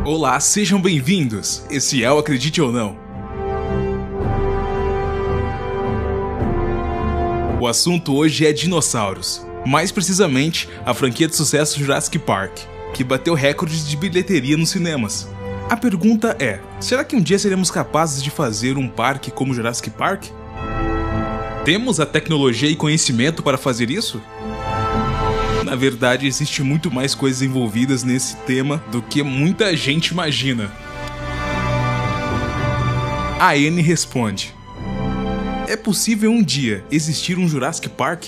Olá, sejam bem-vindos! Esse é o Acredite ou Não. O assunto hoje é dinossauros. Mais precisamente, a franquia de sucesso Jurassic Park, que bateu recordes de bilheteria nos cinemas. A pergunta é, será que um dia seremos capazes de fazer um parque como Jurassic Park? Temos a tecnologia e conhecimento para fazer isso? Na verdade, existe muito mais coisas envolvidas nesse tema do que muita gente imagina. A Anne responde: é possível um dia existir um Jurassic Park?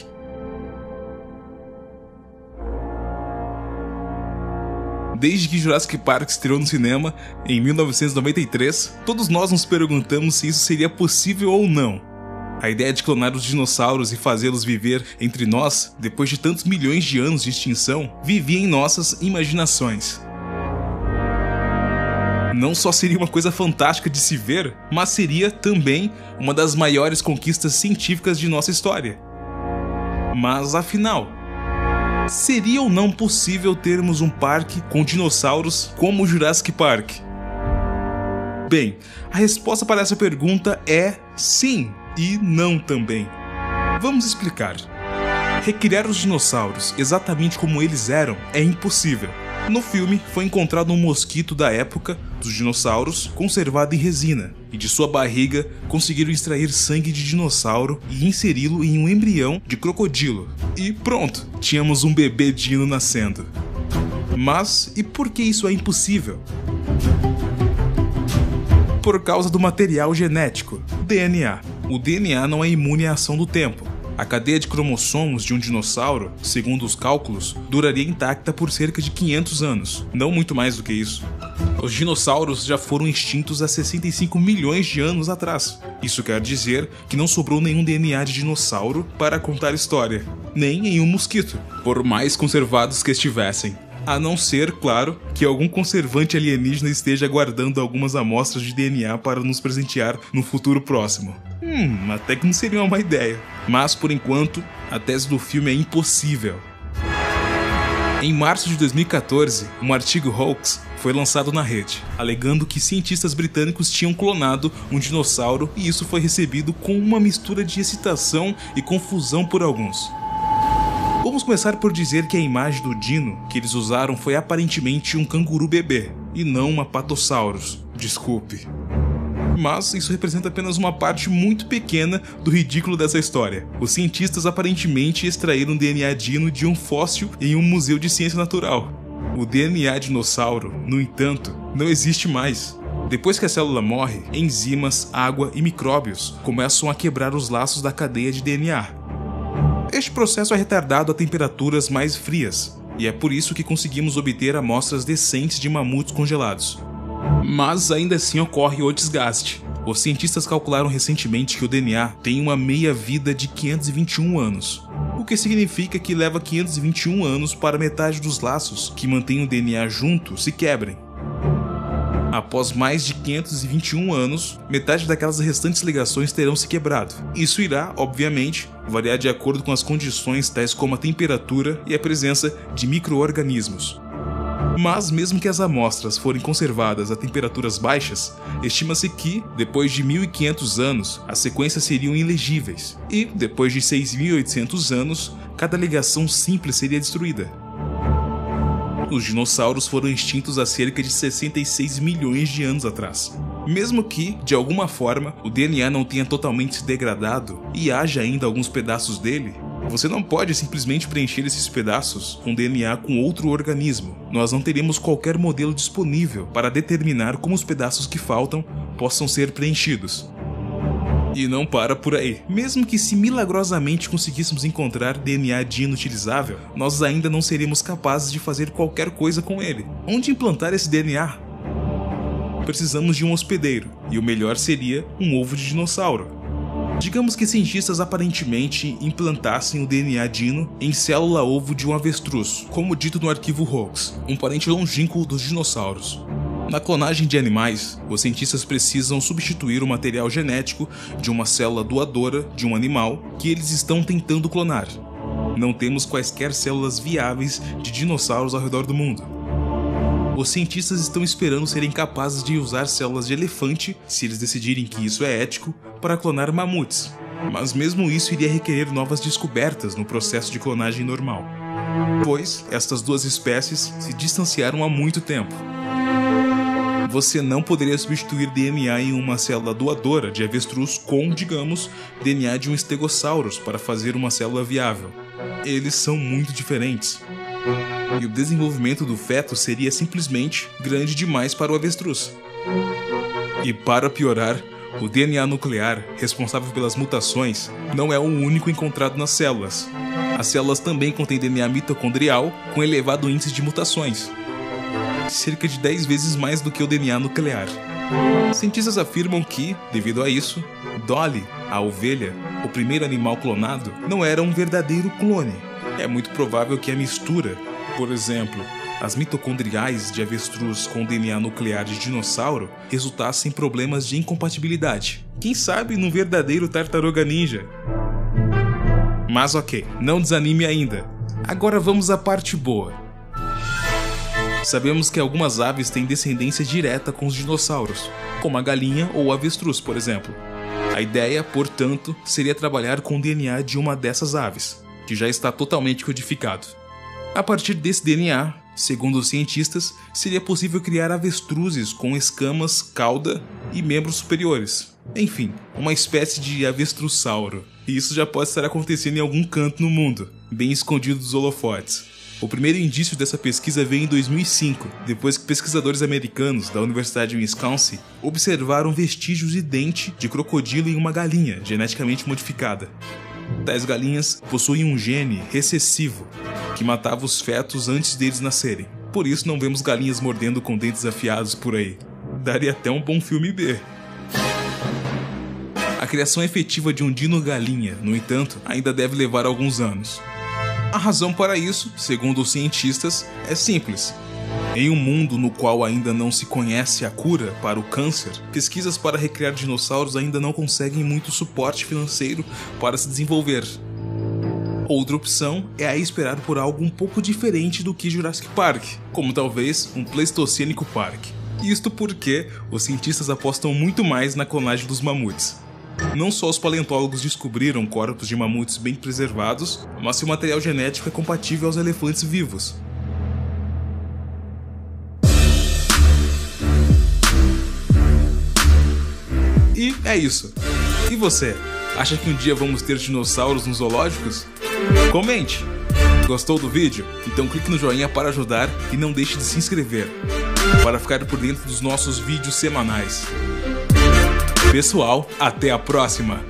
Desde que Jurassic Park estreou no cinema, em 1993, todos nós nos perguntamos se isso seria possível ou não. A ideia de clonar os dinossauros e fazê-los viver entre nós, depois de tantos milhões de anos de extinção, vivia em nossas imaginações. Não só seria uma coisa fantástica de se ver, mas seria também uma das maiores conquistas científicas de nossa história. Mas afinal, seria ou não possível termos um parque com dinossauros como o Jurassic Park? Bem, a resposta para essa pergunta é sim e não também. Vamos explicar. Recriar os dinossauros exatamente como eles eram é impossível. No filme, foi encontrado um mosquito da época dos dinossauros conservado em resina, e de sua barriga conseguiram extrair sangue de dinossauro e inseri-lo em um embrião de crocodilo. E pronto, tínhamos um bebê dino nascendo. Mas e por que isso é impossível? Por causa do material genético, DNA. O DNA não é imune à ação do tempo. A cadeia de cromossomos de um dinossauro, segundo os cálculos, duraria intacta por cerca de 500 anos, não muito mais do que isso. Os dinossauros já foram extintos há 65 milhões de anos atrás. Isso quer dizer que não sobrou nenhum DNA de dinossauro para contar história, nem em um mosquito, por mais conservados que estivessem. A não ser, claro, que algum conservante alienígena esteja guardando algumas amostras de DNA para nos presentear no futuro próximo. Até que não seria uma má ideia. Mas, por enquanto, a tese do filme é impossível. Em março de 2014, um artigo hoax foi lançado na rede, alegando que cientistas britânicos tinham clonado um dinossauro e isso foi recebido com uma mistura de excitação e confusão por alguns. Vamos começar por dizer que a imagem do dino que eles usaram foi aparentemente um canguru bebê, e não uma Apatosaurus. Desculpe. Mas isso representa apenas uma parte muito pequena do ridículo dessa história. Os cientistas aparentemente extraíram DNA dino de um fóssil em um museu de ciência natural. O DNA dinossauro, no entanto, não existe mais. Depois que a célula morre, enzimas, água e micróbios começam a quebrar os laços da cadeia de DNA. Este processo é retardado a temperaturas mais frias, e é por isso que conseguimos obter amostras decentes de mamutes congelados. Mas ainda assim ocorre o desgaste. Os cientistas calcularam recentemente que o DNA tem uma meia-vida de 521 anos, o que significa que leva 521 anos para metade dos laços que mantêm o DNA junto se quebrem. Após mais de 521 anos, metade daquelas restantes ligações terão se quebrado. Isso irá, obviamente, variar de acordo com as condições tais como a temperatura e a presença de micro-organismos. Mas mesmo que as amostras forem conservadas a temperaturas baixas, estima-se que, depois de 1500 anos, as sequências seriam ilegíveis, e, depois de 6800 anos, cada ligação simples seria destruída. Os dinossauros foram extintos há cerca de 66 milhões de anos atrás. Mesmo que, de alguma forma, o DNA não tenha totalmente se degradado e haja ainda alguns pedaços dele, você não pode simplesmente preencher esses pedaços com DNA com outro organismo. Nós não teremos qualquer modelo disponível para determinar como os pedaços que faltam possam ser preenchidos. E não para por aí. Mesmo que se milagrosamente conseguíssemos encontrar DNA dino utilizável, nós ainda não seríamos capazes de fazer qualquer coisa com ele. Onde implantar esse DNA? Precisamos de um hospedeiro, e o melhor seria um ovo de dinossauro. Digamos que cientistas aparentemente implantassem o DNA dino em célula-ovo de um avestruz, como dito no arquivo hoax, um parente longínquo dos dinossauros. Na clonagem de animais, os cientistas precisam substituir o material genético de uma célula doadora de um animal que eles estão tentando clonar. Não temos quaisquer células viáveis de dinossauros ao redor do mundo. Os cientistas estão esperando serem capazes de usar células de elefante, se eles decidirem que isso é ético, para clonar mamutes. Mas mesmo isso iria requerer novas descobertas no processo de clonagem normal, pois estas duas espécies se distanciaram há muito tempo. Você não poderia substituir DNA em uma célula doadora de avestruz com, digamos, DNA de um Stegosaurus para fazer uma célula viável. Eles são muito diferentes. E o desenvolvimento do feto seria simplesmente grande demais para o avestruz. E para piorar, o DNA nuclear, responsável pelas mutações, não é o único encontrado nas células. As células também contêm DNA mitocondrial com elevado índice de mutações, cerca de 10 vezes mais do que o DNA nuclear. Cientistas afirmam que, devido a isso, Dolly, a ovelha, o primeiro animal clonado, não era um verdadeiro clone. É muito provável que a mistura, por exemplo, as mitocondriais de avestruz com DNA nuclear de dinossauro, resultasse em problemas de incompatibilidade. Quem sabe num verdadeiro tartaruga ninja? Mas ok, não desanime ainda. Agora vamos à parte boa. Sabemos que algumas aves têm descendência direta com os dinossauros, como a galinha ou o avestruz, por exemplo. A ideia, portanto, seria trabalhar com o DNA de uma dessas aves, que já está totalmente codificado. A partir desse DNA, segundo os cientistas, seria possível criar avestruzes com escamas, cauda e membros superiores. Enfim, uma espécie de avestrussauro. E isso já pode estar acontecendo em algum canto no mundo, bem escondido dos holofotes. O primeiro indício dessa pesquisa veio em 2005, depois que pesquisadores americanos da Universidade de Wisconsin observaram vestígios de dente de crocodilo em uma galinha geneticamente modificada. Tais galinhas possuem um gene recessivo que matava os fetos antes deles nascerem. Por isso não vemos galinhas mordendo com dentes afiados por aí. Daria até um bom filme B. A criação efetiva de um dino-galinha, no entanto, ainda deve levar alguns anos. A razão para isso, segundo os cientistas, é simples. Em um mundo no qual ainda não se conhece a cura para o câncer, pesquisas para recriar dinossauros ainda não conseguem muito suporte financeiro para se desenvolver. Outra opção é a esperar por algo um pouco diferente do que Jurassic Park, como talvez um Pleistocênico Park. Isto porque os cientistas apostam muito mais na clonagem dos mamutes. Não só os paleontólogos descobriram corpos de mamutes bem preservados, mas se o material genético é compatível aos elefantes vivos. E é isso. E você? Acha que um dia vamos ter dinossauros nos zoológicos? Comente! Gostou do vídeo? Então clique no joinha para ajudar e não deixe de se inscrever, para ficar por dentro dos nossos vídeos semanais. Pessoal, até a próxima!